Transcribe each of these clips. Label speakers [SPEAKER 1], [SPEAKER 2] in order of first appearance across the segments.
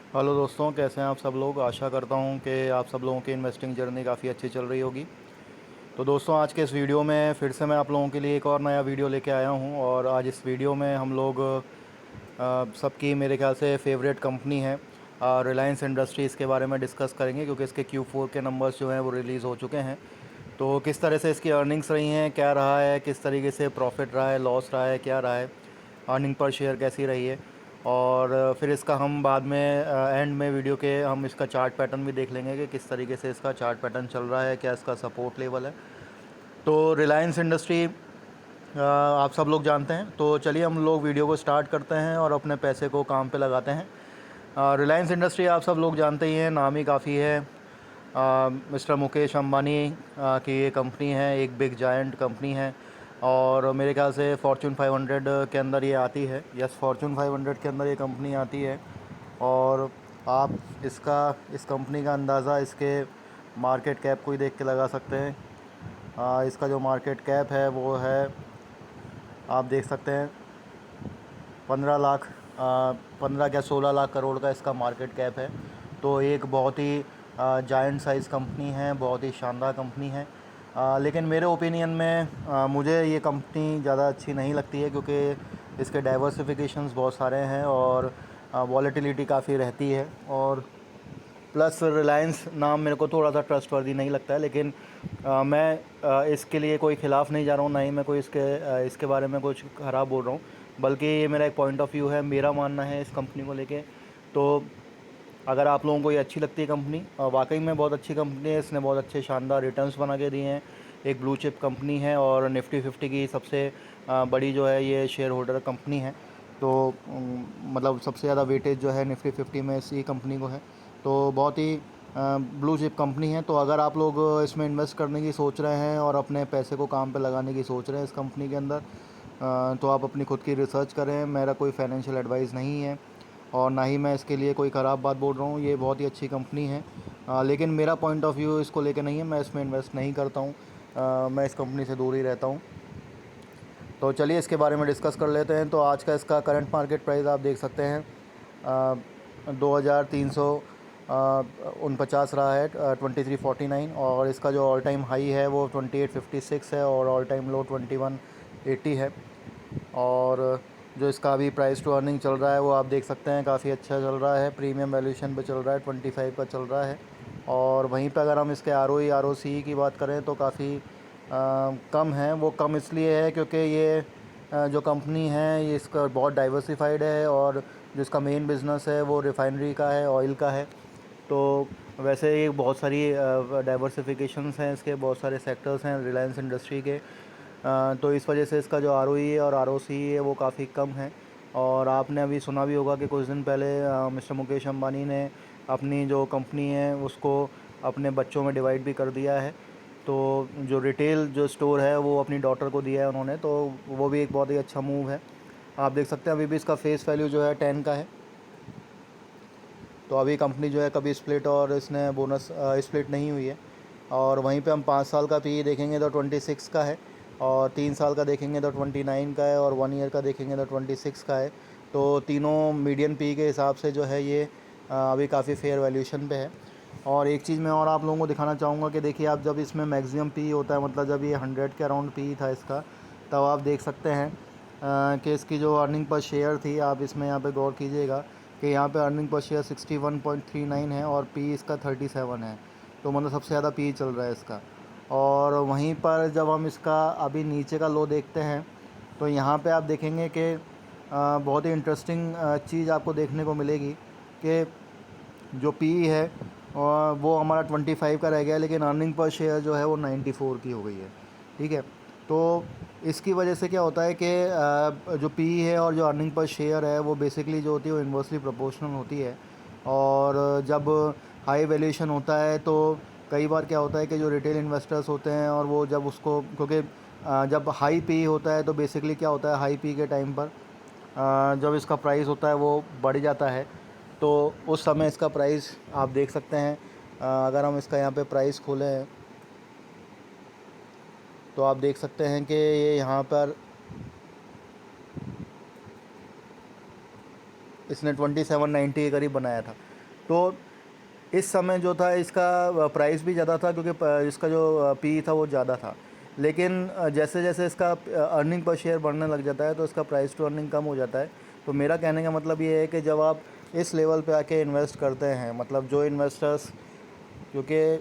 [SPEAKER 1] Hello दोस्तों, कैसे हैं आप सब लोग। आशा करता हूं कि आप सब लोगों की इन्वेस्टिंग जर्नी काफ़ी अच्छी चल रही होगी। तो दोस्तों, आज के इस वीडियो में फिर से मैं आप लोगों के लिए एक और नया वीडियो लेके आया हूं। और आज इस वीडियो में हम लोग सबकी मेरे ख्याल से फेवरेट कंपनी है रिलायंस इंडस्ट्रीज़ के बारे में डिस्कस करेंगे, क्योंकि इसके Q4 के नंबर्स जो हैं वो रिलीज़ हो चुके हैं। तो किस तरह से इसकी अर्निंग्स रही हैं, क्या रहा है, किस तरीके से प्रॉफिट रहा है, लॉस रहा है, क्या रहा है, अर्निंग पर शेयर कैसी रही है। और फिर इसका हम बाद में एंड में वीडियो के हम इसका चार्ट पैटर्न भी देख लेंगे कि किस तरीके से इसका चार्ट पैटर्न चल रहा है, क्या इसका सपोर्ट लेवल है। तो रिलायंस इंडस्ट्री आप सब लोग जानते हैं। तो चलिए हम लोग वीडियो को स्टार्ट करते हैं और अपने पैसे को काम पे लगाते हैं। रिलायंस इंडस्ट्री आप सब लोग जानते ही हैं, नाम ही काफ़ी है। मिस्टर मुकेश अंबानी की ये कंपनी है, एक बिग जायंट कंपनी है। और मेरे ख्याल से फॉर्च्यून 500 के अंदर ये आती है। यस, फॉर्च्यून 500 के अंदर ये कंपनी आती है। और आप इस कंपनी का अंदाज़ा इसके मार्केट कैप को ही देख के लगा सकते हैं। इसका जो मार्केट कैप है वो है, आप देख सकते हैं, 15 लाख 15 क्या 16 लाख करोड़ का इसका मार्केट कैप है। तो एक बहुत ही जायंट साइज़ कंपनी है, बहुत ही शानदार कंपनी है। लेकिन मेरे ओपिनियन में मुझे ये कंपनी ज़्यादा अच्छी नहीं लगती है, क्योंकि इसके डाइवर्सिफिकेशंस बहुत सारे हैं और वॉलेटिलिटी काफ़ी रहती है। और प्लस रिलायंस नाम मेरे को थोड़ा सा ट्रस्टवर्दी नहीं लगता है। लेकिन मैं इसके लिए कोई ख़िलाफ़ नहीं जा रहा हूँ, ना ही मैं कोई इसके बारे में कुछ ख़राब बोल रहा हूँ, बल्कि ये मेरा एक पॉइंट ऑफ व्यू है, मेरा मानना है इस कंपनी को लेके। तो अगर आप लोगों को ये अच्छी लगती है कंपनी, वाकई में बहुत अच्छी कंपनी है, इसने बहुत अच्छे शानदार रिटर्न्स बना के दिए हैं, एक ब्लू चिप कंपनी है और निफ्टी 50 की सबसे बड़ी जो है ये शेयर होल्डर कंपनी है। तो मतलब सबसे ज़्यादा वेटेज जो है निफ्टी 50 में इसी कंपनी को है। तो बहुत ही ब्लू चिप कंपनी है। तो अगर आप लोग इसमें इन्वेस्ट करने की सोच रहे हैं और अपने पैसे को काम पे लगाने की सोच रहे हैं इस कंपनी के अंदर, तो आप अपनी खुद की रिसर्च करें। मेरा कोई फाइनेंशियल एडवाइस नहीं है और ना ही मैं इसके लिए कोई ख़राब बात बोल रहा हूँ। ये बहुत ही अच्छी कंपनी है, लेकिन मेरा पॉइंट ऑफ व्यू इसको लेके नहीं है, मैं इसमें इन्वेस्ट नहीं करता हूँ। मैं इस कंपनी से दूर ही रहता हूँ। तो चलिए इसके बारे में डिस्कस कर लेते हैं। तो आज का इसका करंट मार्केट प्राइस आप देख सकते हैं, 2349 रहा है, 2349। और इसका जो ऑल टाइम हाई है वो 2856 है और ऑल टाइम लो 2180 है। और जो इसका अभी प्राइस टू अर्निंग चल रहा है वो आप देख सकते हैं, काफ़ी अच्छा चल रहा है, प्रीमियम वैल्यूएशन पे चल रहा है, 25 का चल रहा है। और वहीं पे अगर हम इसके ROE ROCE की बात करें तो काफ़ी कम है। वो कम इसलिए है क्योंकि ये जो कंपनी है ये इसका बहुत डाइवर्सिफाइड है और जो इसका मेन बिज़नेस है वो रिफाइनरी का है, ऑयल का है। तो वैसे ये बहुत सारी डाइवर्सिफिकेशंस हैं, इसके बहुत सारे सेक्टर्स हैं रिलायंस इंडस्ट्री के। तो इस वजह से इसका जो ROE और ROCE है वो काफ़ी कम है। और आपने अभी सुना भी होगा कि कुछ दिन पहले मिस्टर मुकेश अंबानी ने अपनी जो कंपनी है उसको अपने बच्चों में डिवाइड भी कर दिया है। तो जो रिटेल जो स्टोर है वो अपनी डॉटर को दिया है उन्होंने, तो वो भी एक बहुत ही अच्छा मूव है। आप देख सकते हैं अभी भी इसका फेस वैल्यू जो है 10 का है। तो अभी कंपनी जो है कभी स्प्लिट और इसने बोनस स्प्लिट नहीं हुई है। और वहीं पे हम 5 साल का PE देखेंगे तो 26 का है, और 3 साल का देखेंगे तो 29 का है, और 1 ईयर का देखेंगे तो 26 का है। तो तीनों मीडियन PE के हिसाब से जो है ये अभी काफ़ी फेयर वैल्यूएशन पे है। और एक चीज़ मैं और आप लोगों को दिखाना चाहूँगा कि देखिए, आप जब इसमें मैक्सिमम PE होता है, मतलब जब ये 100 के अराउंड PE था इसका, तब आप देख सकते हैं कि इसकी जो अर्निंग पर शेयर थी, आप इसमें यहाँ पे गौर कीजिएगा कि यहाँ पे अर्निंग पर शेयर 61.39 है और PE इसका 37 है। तो मतलब सबसे ज़्यादा PE चल रहा है इसका। और वहीं पर जब हम इसका अभी नीचे का लो देखते हैं तो यहाँ पे आप देखेंगे कि बहुत ही इंटरेस्टिंग चीज़ आपको देखने को मिलेगी कि जो PE है वो हमारा 25 का रह गया, लेकिन अर्निंग पर शेयर जो है वो 94 की हो गई है। ठीक है। तो इसकी वजह से क्या होता है कि जो PE है और जो अर्निंग पर शेयर है वो बेसिकली जो होती है वो इन्वर्सली प्रोपोर्शनल होती है। और जब हाई वैल्यूएशन होता है तो कई बार क्या होता है कि जो रिटेल इन्वेस्टर्स होते हैं और वो जब उसको, क्योंकि जब हाई PE होता है तो बेसिकली क्या होता है, हाई PE के टाइम पर जब इसका प्राइस होता है वो बढ़ जाता है। तो उस समय इसका प्राइस आप देख सकते हैं, अगर हम इसका यहाँ पे प्राइस खोलें तो आप देख सकते हैं कि ये यहाँ पर इसने 2790 के करीब बनाया था। तो इस समय जो था इसका प्राइस भी ज़्यादा था, क्योंकि इसका जो पी था वो ज़्यादा था। लेकिन जैसे जैसे इसका अर्निंग पर शेयर बढ़ने लग जाता है तो इसका प्राइस टू अर्निंग कम हो जाता है। तो मेरा कहने का मतलब ये है कि जब आप इस लेवल पे आके इन्वेस्ट करते हैं, मतलब जो इन्वेस्टर्स, क्योंकि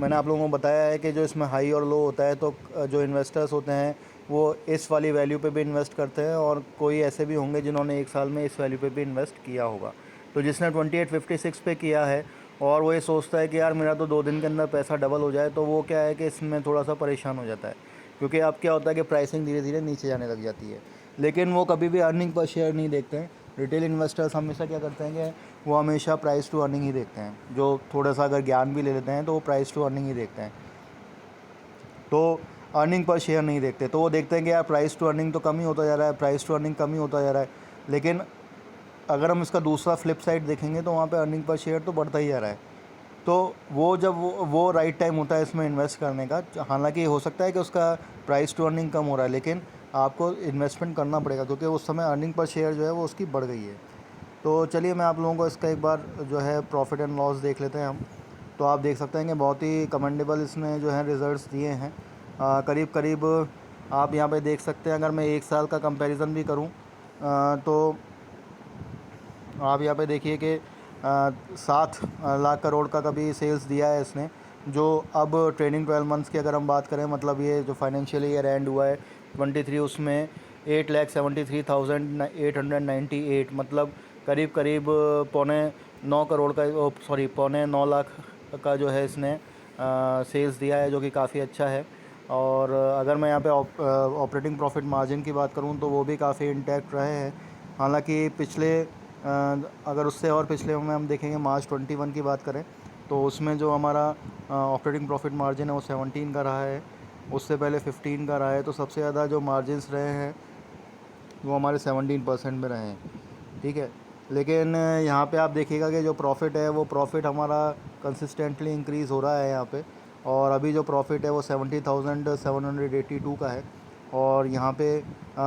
[SPEAKER 1] मैंने आप लोगों को बताया है कि जो इसमें हाई और लो होता है, तो जो इन्वेस्टर्स होते हैं वो इस वाली वैल्यू पे भी इन्वेस्ट करते हैं, और कोई ऐसे भी होंगे जिन्होंने एक साल में इस वैल्यू पे भी इन्वेस्ट किया होगा। तो जिसने 2856 पे किया है और वो ये सोचता है कि यार मेरा तो 2 दिन के अंदर पैसा डबल हो जाए, तो वो क्या है कि इसमें थोड़ा सा परेशान हो जाता है, क्योंकि अब क्या होता है कि प्राइसिंग धीरे धीरे नीचे जाने लग जाती है। लेकिन वो कभी भी अर्निंग पर शेयर नहीं देखते हैं। रिटेल इन्वेस्टर्स हमेशा क्या करते हैं कि वो हमेशा प्राइस टू अर्निंग ही देखते हैं। जो थोड़ा सा अगर ज्ञान भी ले लेते हैं तो वो प्राइस टू अर्निंग ही देखते हैं, तो अर्निंग पर शेयर नहीं देखते। तो वो देखते हैं कि यार प्राइस टू अर्निंग तो कम ही होता जा रहा है, प्राइस टू अर्निंग कम ही होता जा रहा है। लेकिन अगर हम इसका दूसरा फ्लिप साइड देखेंगे तो वहाँ पे अर्निंग पर शेयर तो बढ़ता ही जा रहा है। तो वो जब वो राइट टाइम होता है इसमें इन्वेस्ट करने का। हालांकि हो सकता है कि उसका प्राइस टू अर्निंग कम हो रहा है, लेकिन आपको इन्वेस्टमेंट करना पड़ेगा, क्योंकि उस समय अर्निंग पर शेयर जो है वो उसकी बढ़ गई है। तो चलिए मैं आप लोगों को इसका एक बार जो है प्रॉफिट एंड लॉस देख लेते हैं हम। तो आप देख सकते हैं कि बहुत ही कमेंडेबल इसने जो है रिज़ल्ट्स दिए हैं। करीब करीब आप यहाँ पे देख सकते हैं, अगर मैं एक साल का कंपैरिजन भी करूँ तो आप यहाँ पे देखिए कि 7 लाख करोड़ का कभी सेल्स दिया है इसने। जो अब ट्रेनिंग 12 मंथ्स की अगर हम बात करें, मतलब ये जो फाइनेंशियल ईयर एंड हुआ है 23, उसमें 8,73,898, मतलब करीब करीब पौने 9 करोड़ का, सॉरी पौने 9 लाख का जो है इसने सेल्स दिया है, जो कि काफ़ी अच्छा है। और अगर मैं यहाँ पे ऑपरेटिंग प्रॉफिट मार्जिन की बात करूँ तो वो भी काफ़ी इंटैक्ट रहे हैं। हालांकि पिछले अगर उससे और पिछले में हम देखेंगे मार्च 21 की बात करें, तो उसमें जो हमारा ऑपरेटिंग प्रॉफिट मार्जिन है वो 17 का रहा है, उससे पहले 15 का रहा है। तो सबसे ज़्यादा जो मार्जिन्स रहे हैं वो हमारे 17% में रहे हैं, ठीक है। लेकिन यहाँ पे आप देखिएगा कि जो प्रॉफिट है वो प्रॉफिट हमारा कंसिस्टेंटली इंक्रीज़ हो रहा है यहाँ पे। और अभी जो प्रॉफिट है वो 70,782 का है। और यहाँ पे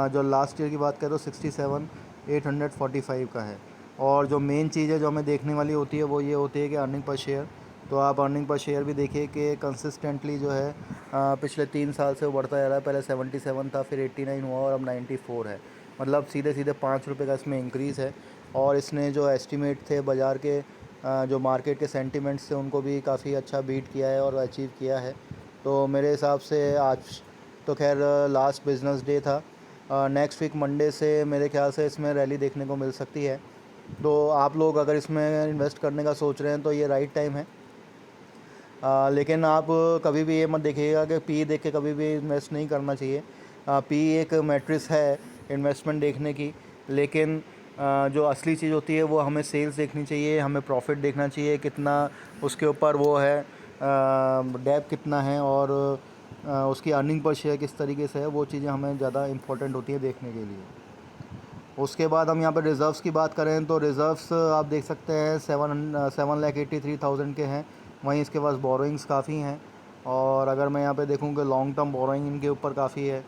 [SPEAKER 1] जो लास्ट ईयर की बात करें तो 67,845 का है। और जो मेन चीज़ है जो हमें देखने वाली होती है वो ये होती है कि अर्निंग पर शेयर। तो आप अर्निंग पर शेयर भी देखिए कि कंसिस्टेंटली जो है पिछले 3 साल से वो बढ़ता जा रहा है। पहले 77 था, फिर 89 हुआ और अब 94 है। मतलब सीधे सीधे 5 रुपये का इसमें इंक्रीज़ है। और इसने जो एस्टिमेट थे बाज़ार के, जो मार्केट के सेंटिमेंट्स थे, उनको भी काफ़ी अच्छा बीट किया है और अचीव किया है। तो मेरे हिसाब से आज तो खैर लास्ट बिजनेस डे था। नेक्स्ट वीक मंडे से मेरे ख्याल से इसमें रैली देखने को मिल सकती है। तो आप लोग अगर इसमें इन्वेस्ट करने का सोच रहे हैं तो ये राइट टाइम है। लेकिन आप कभी भी ये मत देखिएगा कि पी देख के कभी भी इन्वेस्ट नहीं करना चाहिए। पी एक मैट्रिक्स है इन्वेस्टमेंट देखने की, लेकिन जो असली चीज़ होती है वो हमें सेल्स देखनी चाहिए, हमें प्रॉफिट देखना चाहिए कितना उसके ऊपर वो है, डेप कितना है, और उसकी अर्निंग पर शेयर किस तरीके से है। वो चीज़ें हमें ज़्यादा इंपॉर्टेंट होती है देखने के लिए। उसके बाद हम यहाँ पर रिज़र्व्स की बात करें तो रिज़र्व्स आप देख सकते हैं 7,83,000 के हैं। वहीं इसके पास बोरोइंग्स काफ़ी हैं। और अगर मैं यहाँ पे देखूँ कि लॉन्ग टर्म बोरोइंग इनके ऊपर काफ़ी है।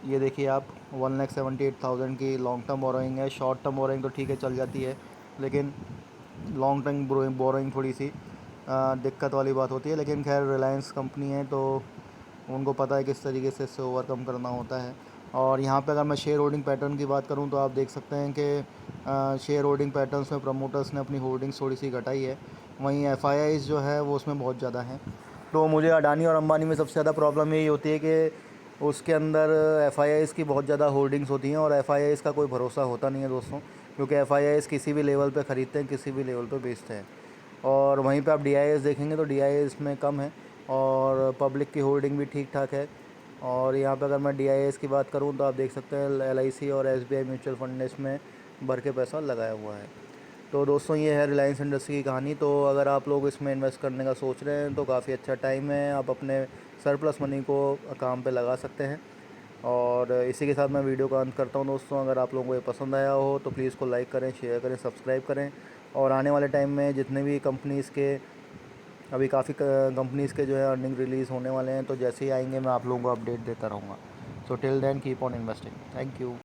[SPEAKER 1] ये देखिए आप 1,78,000 की लॉन्ग टर्म बोरोइंग है। शॉर्ट टर्म बोरोइंग तो ठीक है चल जाती है, लेकिन लॉन्ग टर्म बोरोइंग थोड़ी सी दिक्कत वाली बात होती है। लेकिन खैर रिलायंस कंपनी है तो उनको पता है किस तरीके से इससे ओवरकम करना होता है। और यहाँ पे अगर मैं शेयर होल्डिंग पैटर्न की बात करूँ तो आप देख सकते हैं कि शेयर होल्डिंग पैटर्न्स में प्रमोटर्स ने अपनी होल्डिंग्स थोड़ी सी घटाई है। वहीं एफआईआईज़ जो है वो उसमें बहुत ज़्यादा हैं। तो मुझे अडानी और अंबानी में सबसे ज़्यादा प्रॉब्लम यही होती है कि उसके अंदर एफआईआईज़ की बहुत ज़्यादा होल्डिंग्स होती हैं, और एफआईआईज़ का कोई भरोसा होता नहीं है दोस्तों, क्योंकि एफआईआईज़ किसी भी लेवल पे ख़रीदते हैं, किसी भी लेवल पे बेचते हैं। और वहीं पे आप डीआईएस देखेंगे तो डीआईएस में कम है, और पब्लिक की होल्डिंग भी ठीक ठाक है। और यहाँ पे अगर मैं डीआईएस की बात करूँ तो आप देख सकते हैं एलआईसी और एसबीआई म्यूचुअल फंड ने इसमें भर के पैसा लगाया हुआ है। तो दोस्तों ये है रिलायंस इंडस्ट्री की कहानी। तो अगर आप लोग इसमें इन्वेस्ट करने का सोच रहे हैं तो काफ़ी अच्छा टाइम है, आप अपने सरप्लस मनी को काम पे लगा सकते हैं। और इसी के साथ मैं वीडियो का अंत करता हूँ दोस्तों। अगर आप लोगों को ये पसंद आया हो तो प्लीज़ को लाइक करें, शेयर करें, सब्सक्राइब करें। और आने वाले टाइम में जितने भी कंपनीज़ के, अभी काफ़ी कंपनीज़ के जो है अर्निंग रिलीज़ होने वाले हैं, तो जैसे ही आएंगे मैं आप लोगों को अपडेट देता रहूँगा। So till then keep on investing. Thank you.